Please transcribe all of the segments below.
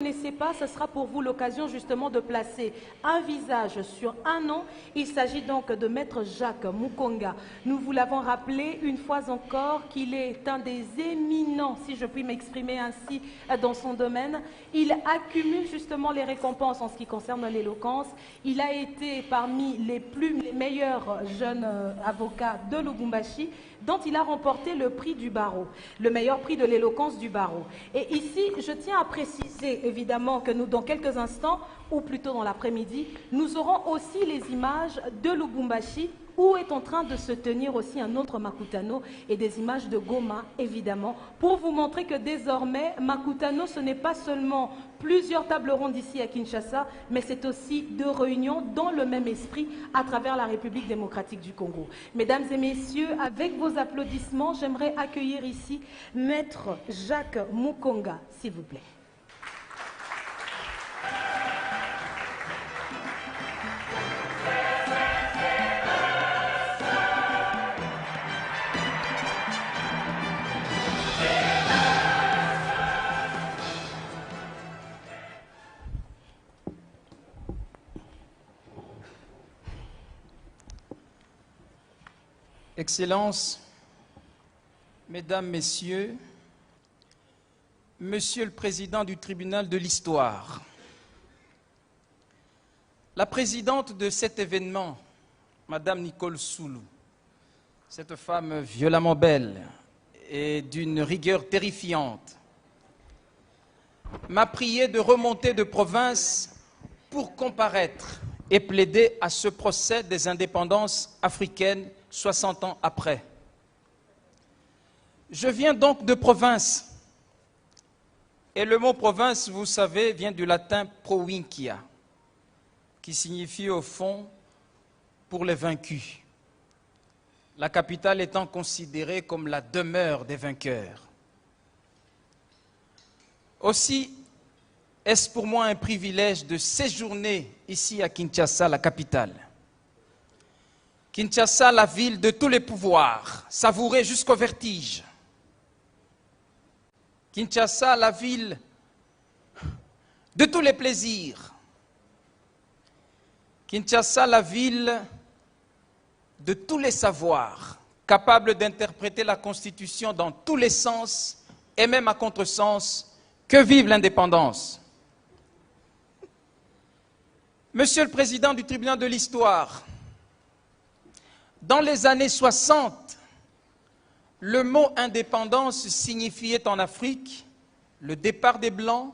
Vous ne connaissez pas, ce sera pour vous l'occasion justement de placer un visage sur un nom. Il s'agit donc de Maître Jacques Mukonga. Nous vous l'avons rappelé une fois encore qu'il est un des éminents, si je puis m'exprimer ainsi, dans son domaine. Il accumule justement les récompenses en ce qui concerne l'éloquence. Il a été parmi les meilleurs jeunes avocats de Lubumbashi, dont il a remporté le prix du barreau, le meilleur prix de l'éloquence du barreau. Et ici, je tiens à préciser évidemment que nous, dans quelques instants, ou plutôt dans l'après-midi, nous aurons aussi les images de Lubumbashi, où est en train de se tenir aussi un autre Makutano, et des images de Goma, évidemment, pour vous montrer que désormais, Makutano, ce n'est pas seulement plusieurs tables rondes ici à Kinshasa, mais c'est aussi deux réunions dans le même esprit à travers la République démocratique du Congo. Mesdames et messieurs, avec vos applaudissements, j'aimerais accueillir ici Maître Jacques Mukonga, s'il vous plaît. Excellences, Mesdames, Messieurs, Monsieur le Président du Tribunal de l'Histoire, la présidente de cet événement, Madame Nicole Soulou, cette femme violemment belle et d'une rigueur terrifiante, m'a prié de remonter de province pour comparaître et plaider à ce procès des indépendances africaines 60 ans après. Je viens donc de province, et le mot province, vous savez, vient du latin provincia, qui signifie au fond pour les vaincus, la capitale étant considérée comme la demeure des vainqueurs. Aussi, est-ce pour moi un privilège de séjourner ici à Kinshasa, la capitale. Kinshasa, la ville de tous les pouvoirs, savourée jusqu'au vertige. Kinshasa, la ville de tous les plaisirs. Kinshasa, la ville de tous les savoirs, capable d'interpréter la Constitution dans tous les sens et même à contresens. Que vive l'indépendance! Monsieur le Président du Tribunal de l'Histoire, dans les années 60, le mot indépendance signifiait en Afrique le départ des Blancs,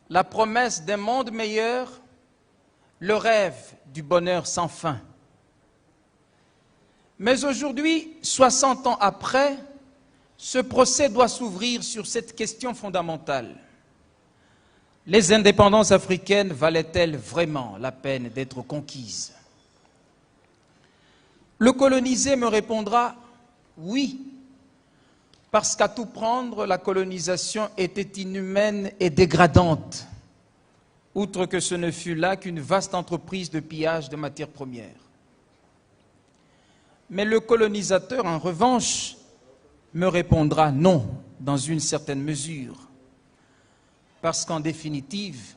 la promesse d'un monde meilleur, le rêve du bonheur sans fin. Mais aujourd'hui, 60 ans après, ce procès doit s'ouvrir sur cette question fondamentale. Les indépendances africaines valaient-elles vraiment la peine d'être conquises? Le colonisé me répondra oui, parce qu'à tout prendre, la colonisation était inhumaine et dégradante, outre que ce ne fut là qu'une vaste entreprise de pillage de matières premières. Mais le colonisateur, en revanche, me répondra non, dans une certaine mesure, parce qu'en définitive,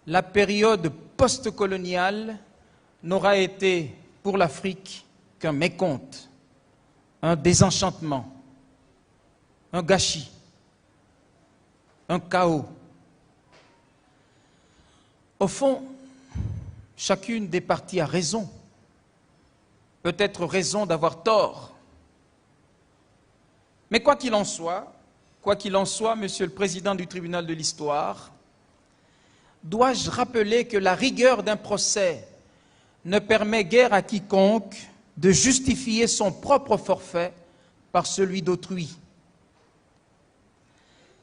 la période post-coloniale n'aura été pour l'Afrique qu'un mécompte, un désenchantement, un gâchis, un chaos. Au fond, chacune des parties a raison, peut-être raison d'avoir tort. Mais quoi qu'il en soit, Monsieur le Président du Tribunal de l'Histoire, dois-je rappeler que la rigueur d'un procès ne permet guère à quiconque de justifier son propre forfait par celui d'autrui.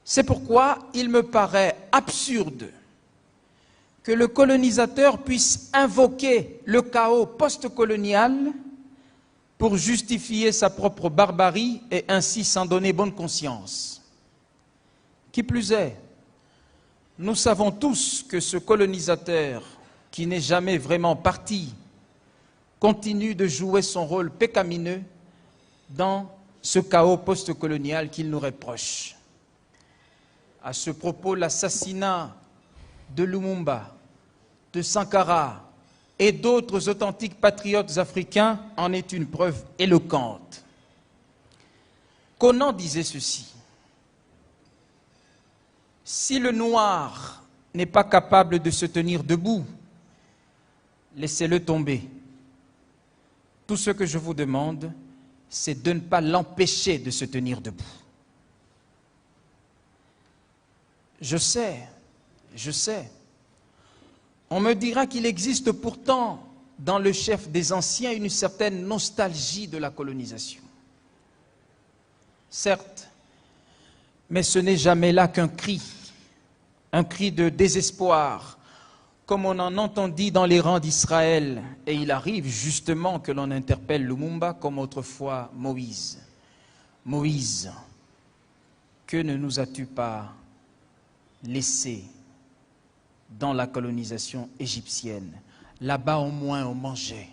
C'est pourquoi il me paraît absurde que le colonisateur puisse invoquer le chaos post-colonial pour justifier sa propre barbarie et ainsi s'en donner bonne conscience. Qui plus est, nous savons tous que ce colonisateur, qui n'est jamais vraiment parti, continue de jouer son rôle pécamineux dans ce chaos post-colonial qu'il nous reproche. À ce propos, l'assassinat de Lumumba, de Sankara et d'autres authentiques patriotes africains en est une preuve éloquente. Conan disait ceci: si le noir n'est pas capable de se tenir debout, laissez-le tomber. Tout ce que je vous demande, c'est de ne pas l'empêcher de se tenir debout. Je sais, on me dira qu'il existe pourtant dans le chef des anciens une certaine nostalgie de la colonisation. Certes, mais ce n'est jamais là qu'un cri de désespoir, comme on en entendit dans les rangs d'Israël, et il arrive justement que l'on interpelle Lumumba comme autrefois Moïse. Moïse, que ne nous as-tu pas laissé dans la colonisation égyptienne? Là-bas au moins on mangeait.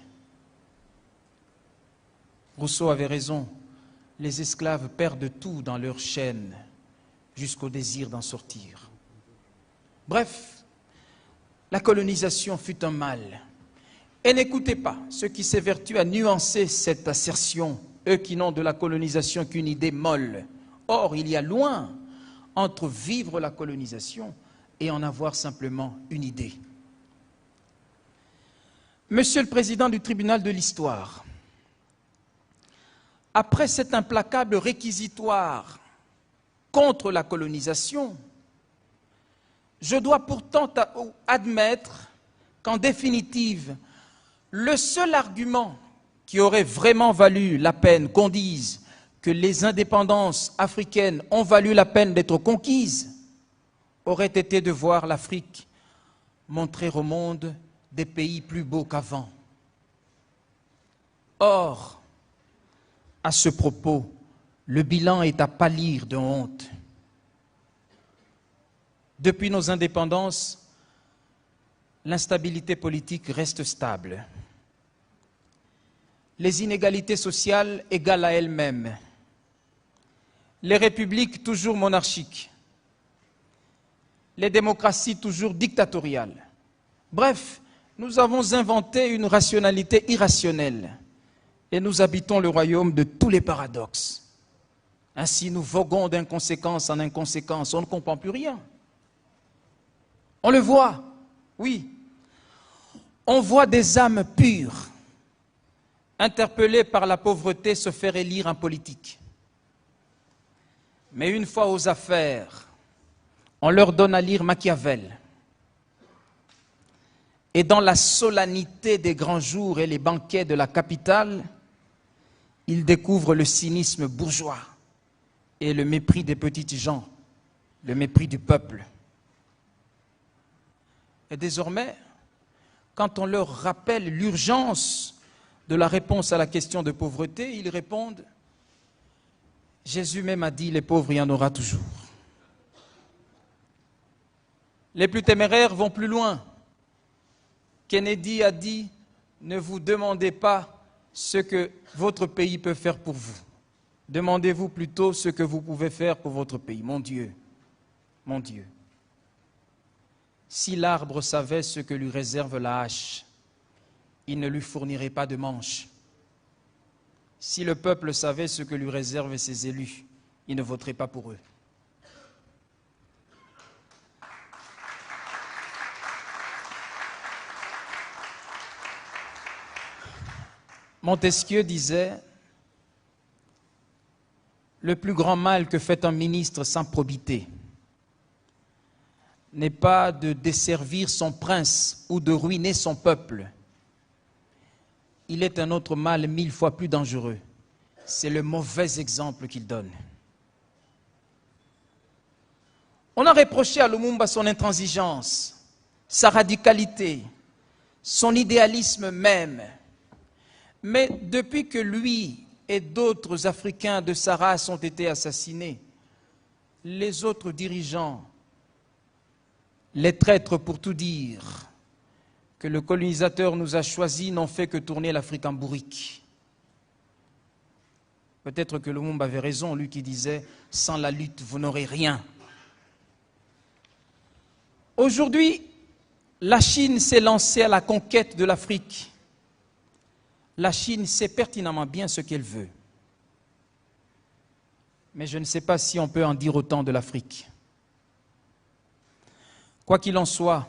Rousseau avait raison, les esclaves perdent tout dans leur chaîne jusqu'au désir d'en sortir. Bref, la colonisation fut un mal. Et n'écoutez pas ceux qui s'évertuent à nuancer cette assertion, eux qui n'ont de la colonisation qu'une idée molle. Or, il y a loin entre vivre la colonisation et en avoir simplement une idée. Monsieur le Président du tribunal de l'histoire, après cet implacable réquisitoire contre la colonisation, je dois pourtant admettre qu'en définitive, le seul argument qui aurait vraiment valu la peine qu'on dise que les indépendances africaines ont valu la peine d'être conquises aurait été de voir l'Afrique montrer au monde des pays plus beaux qu'avant. Or, à ce propos, le bilan est à pâlir de honte. Depuis nos indépendances, l'instabilité politique reste stable. Les inégalités sociales égales à elles-mêmes. Les républiques toujours monarchiques. Les démocraties toujours dictatoriales. Bref, nous avons inventé une rationalité irrationnelle et nous habitons le royaume de tous les paradoxes. Ainsi, nous voguons d'inconséquence en inconséquence, on ne comprend plus rien. On le voit, oui. On voit des âmes pures, interpellées par la pauvreté, se faire élire en politique. Mais une fois aux affaires, on leur donne à lire Machiavel. Et dans la solennité des grands jours et les banquets de la capitale, ils découvrent le cynisme bourgeois et le mépris des petites gens, le mépris du peuple. Et désormais, quand on leur rappelle l'urgence de la réponse à la question de pauvreté, ils répondent « Jésus même a dit, les pauvres, il y en aura toujours ». Les plus téméraires vont plus loin. Kennedy a dit « Ne vous demandez pas ce que votre pays peut faire pour vous. Demandez-vous plutôt ce que vous pouvez faire pour votre pays. » Mon Dieu, mon Dieu. Si l'arbre savait ce que lui réserve la hache, il ne lui fournirait pas de manche. Si le peuple savait ce que lui réservent ses élus, il ne voterait pas pour eux. Montesquieu disait « Le plus grand mal que fait un ministre sans probité n'est pas de desservir son prince ou de ruiner son peuple. Il est un autre mal 1000 fois plus dangereux. C'est le mauvais exemple qu'il donne. » On a reproché à Lumumba son intransigeance, sa radicalité, son idéalisme même. Mais depuis que lui et d'autres Africains de sa race ont été assassinés, les autres dirigeants, les traîtres pour tout dire, que le colonisateur nous a choisis, n'ont fait que tourner l'Afrique en bourrique. Peut-être que Lumumba avait raison, lui qui disait « Sans la lutte, vous n'aurez rien ». Aujourd'hui, la Chine s'est lancée à la conquête de l'Afrique. La Chine sait pertinemment bien ce qu'elle veut. Mais je ne sais pas si on peut en dire autant de l'Afrique. Quoi qu'il en soit,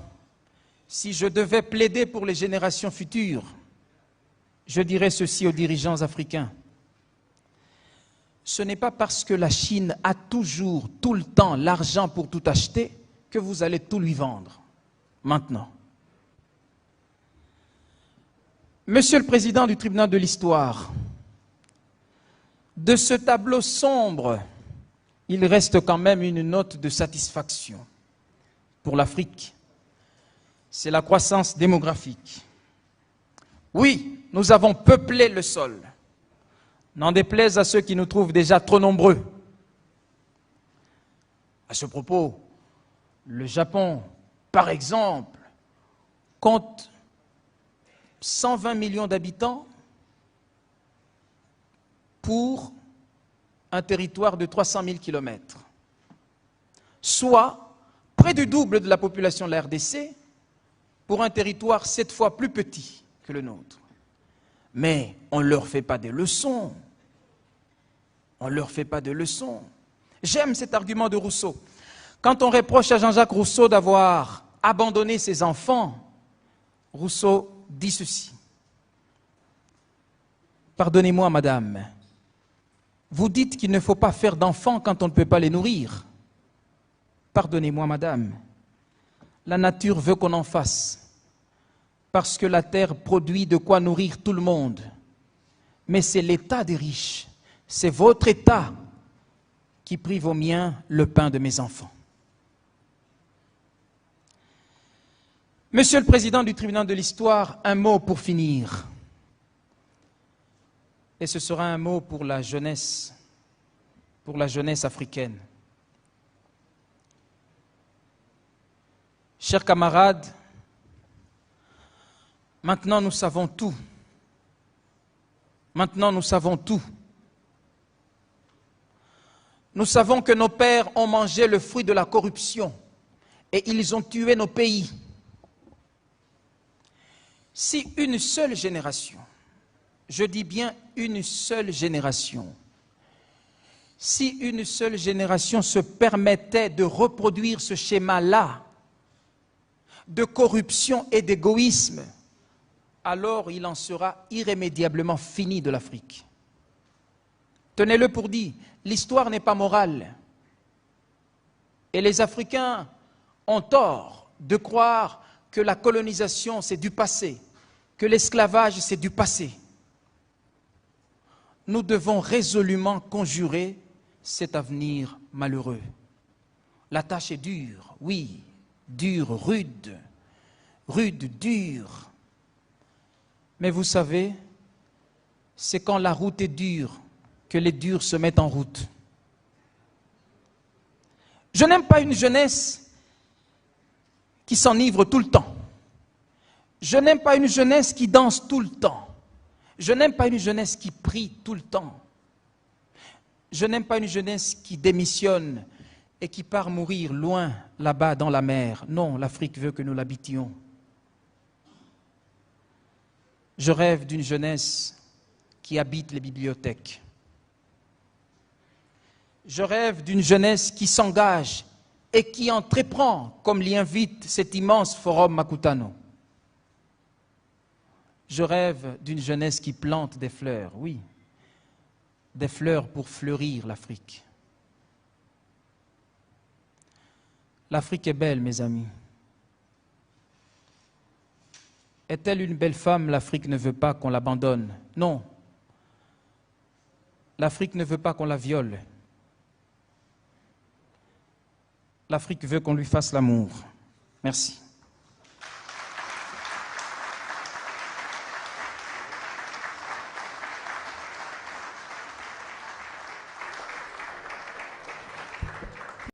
si je devais plaider pour les générations futures, je dirais ceci aux dirigeants africains. Ce n'est pas parce que la Chine a toujours, tout le temps, l'argent pour tout acheter que vous allez tout lui vendre. Maintenant. Monsieur le Président du tribunal de l'histoire, de ce tableau sombre, il reste quand même une note de satisfaction pour l'Afrique. C'est la croissance démographique. Oui, nous avons peuplé le sol. N'en déplaise à ceux qui nous trouvent déjà trop nombreux. À ce propos, le Japon, par exemple, compte 120 millions d'habitants pour un territoire de 300 000 kilomètres, soit près du double de la population de la RDC pour un territoire 7 fois plus petit que le nôtre. Mais on ne leur fait pas des leçons. On ne leur fait pas de leçons. J'aime cet argument de Rousseau. Quand on reproche à Jean-Jacques Rousseau d'avoir abandonné ses enfants, Rousseau dit ceci. Pardonnez-moi, madame, vous dites qu'il ne faut pas faire d'enfants quand on ne peut pas les nourrir. Pardonnez-moi, madame, la nature veut qu'on en fasse, parce que la terre produit de quoi nourrir tout le monde. Mais c'est l'État des riches, c'est votre État qui prive aux miens le pain de mes enfants. Monsieur le Président du tribunal de l'histoire, un mot pour finir. Et ce sera un mot pour la jeunesse africaine. Chers camarades, maintenant nous savons tout. Maintenant nous savons tout. Nous savons que nos pères ont mangé le fruit de la corruption et ils ont tué nos pays. Si une seule génération, je dis bien une seule génération, si une seule génération se permettait de reproduire ce schéma-là de corruption et d'égoïsme, alors il en sera irrémédiablement fini de l'Afrique. Tenez-le pour dit, l'histoire n'est pas morale. Et les Africains ont tort de croire que la colonisation c'est du passé, que l'esclavage c'est du passé. Nous devons résolument conjurer cet avenir malheureux. La tâche est dure, oui, dure, rude, dure. Mais vous savez, c'est quand la route est dure que les durs se mettent en route. Je n'aime pas une jeunesse qui s'enivre tout le temps. Je n'aime pas une jeunesse qui danse tout le temps. Je n'aime pas une jeunesse qui prie tout le temps. Je n'aime pas une jeunesse qui démissionne et qui part mourir loin, là-bas dans la mer. Non, l'Afrique veut que nous l'habitions. Je rêve d'une jeunesse qui habite les bibliothèques. Je rêve d'une jeunesse qui s'engage et qui entreprend, comme l'y invite cet immense forum Makutano. Je rêve d'une jeunesse qui plante des fleurs, oui, des fleurs pour fleurir l'Afrique. L'Afrique est belle, mes amis. Est-elle une belle femme? L'Afrique ne veut pas qu'on l'abandonne. Non. L'Afrique ne veut pas qu'on la viole. L'Afrique veut qu'on lui fasse l'amour. Merci.